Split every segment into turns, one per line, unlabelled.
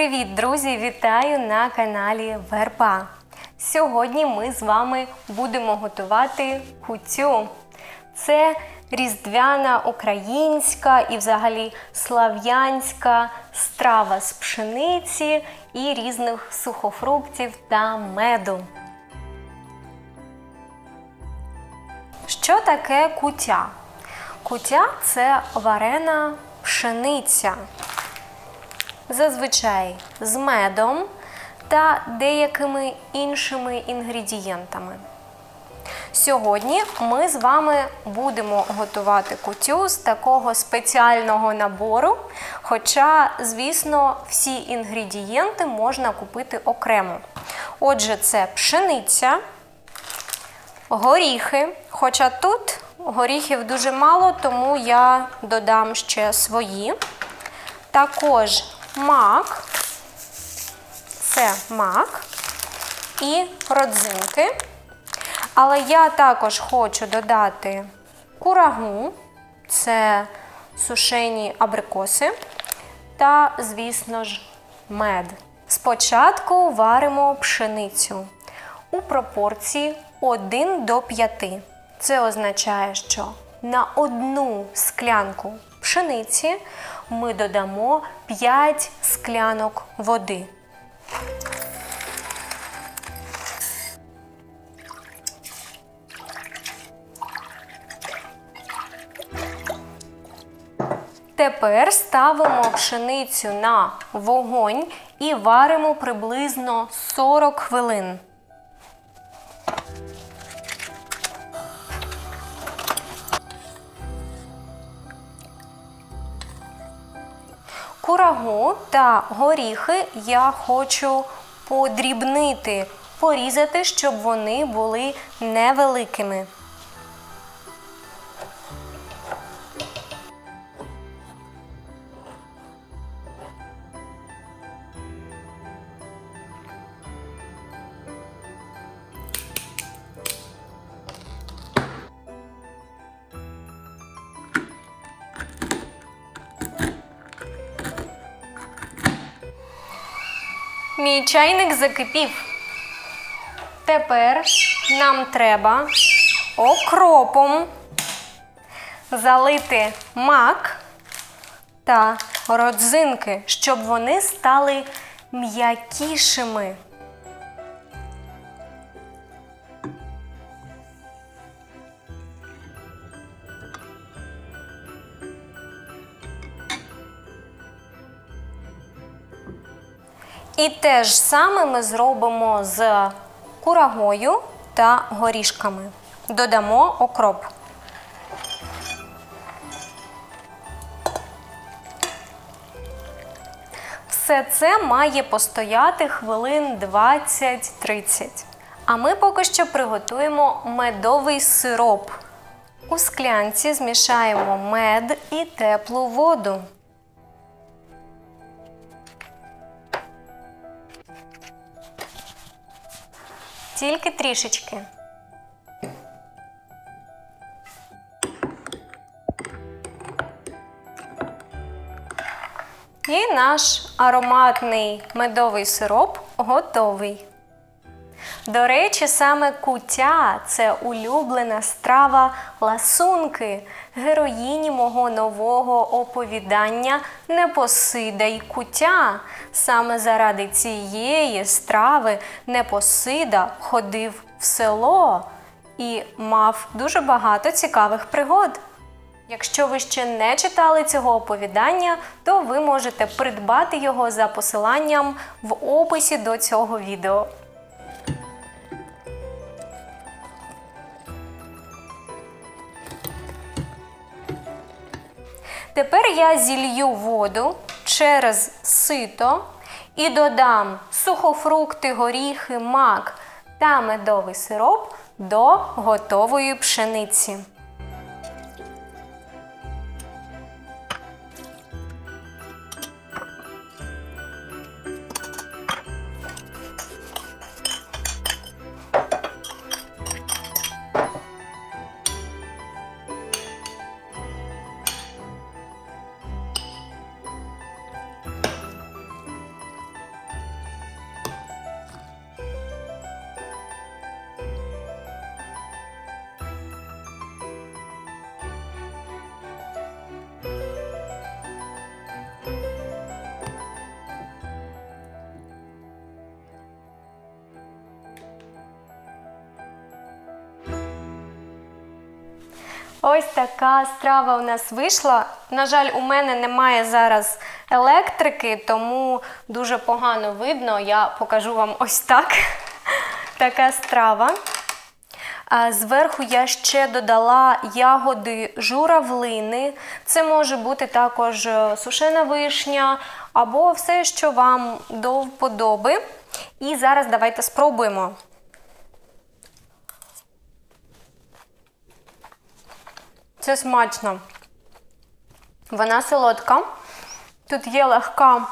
Привіт, друзі! Вітаю на каналі Верба. Сьогодні ми з вами будемо готувати кутю. Це різдвяна українська і взагалі слав'янська страва з пшениці і різних сухофруктів та меду. Що таке кутя? Кутя – це варена пшениця. Зазвичай з медом та деякими іншими інгредієнтами. Сьогодні ми з вами будемо готувати кутю з такого спеціального набору, хоча, звісно, всі інгредієнти можна купити окремо. Отже, це пшениця, горіхи, хоча тут горіхів дуже мало, тому я додам ще свої. Також мак, це мак і родзинки. Але я також хочу додати курагу, це сушені абрикоси та, звісно ж, мед. Спочатку варимо пшеницю у пропорції 1 до 5. Це означає, що на 1 склянку пшениці ми додамо 5 склянок води. Тепер ставимо пшеницю на вогонь і варимо приблизно 40 хвилин. Курагу та горіхи я хочу подрібнити, порізати, щоб вони були невеликими. Мій чайник закипів. Тепер нам треба окропом залити мак та родзинки, щоб вони стали м'якішими. І те ж саме ми зробимо з курагою та горішками. Додамо окроп. Все це має постояти хвилин 20-30. А ми поки що приготуємо медовий сироп. У склянці змішаємо мед і теплу воду. Тільки трішечки. І наш ароматний медовий сироп готовий. До речі, саме кутя – це улюблена страва ласунки, героїні мого нового оповідання «Непосида й кутя». Саме заради цієї страви Непосида ходив в село і мав дуже багато цікавих пригод. Якщо ви ще не читали цього оповідання, то ви можете придбати його за посиланням в описі до цього відео. Тепер я зілью воду через сито і додам сухофрукти, горіхи, мак та медовий сироп до готової пшениці. Ось така страва у нас вийшла. На жаль, у мене немає зараз електрики, тому дуже погано видно. Я покажу вам ось так. Така страва. Зверху я ще додала ягоди журавлини. Це може бути також сушена вишня або все, що вам до вподоби. І зараз давайте спробуємо. Це смачно. Вона солодка. Тут є легка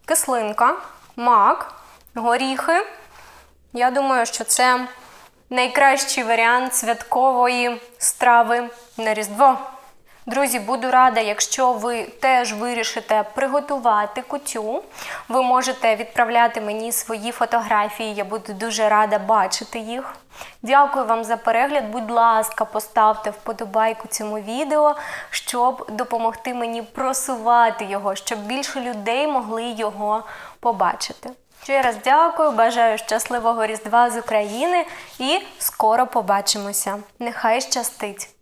кислинка, мак, горіхи. Я думаю, що це найкращий варіант святкової страви на Різдво. Друзі, буду рада, якщо ви теж вирішите приготувати кутю. Ви можете відправляти мені свої фотографії, я буду дуже рада бачити їх. Дякую вам за перегляд. Будь ласка, поставте вподобайку цьому відео, щоб допомогти мені просувати його, щоб більше людей могли його побачити. Ще раз дякую, бажаю щасливого Різдва з України і скоро побачимося. Нехай щастить!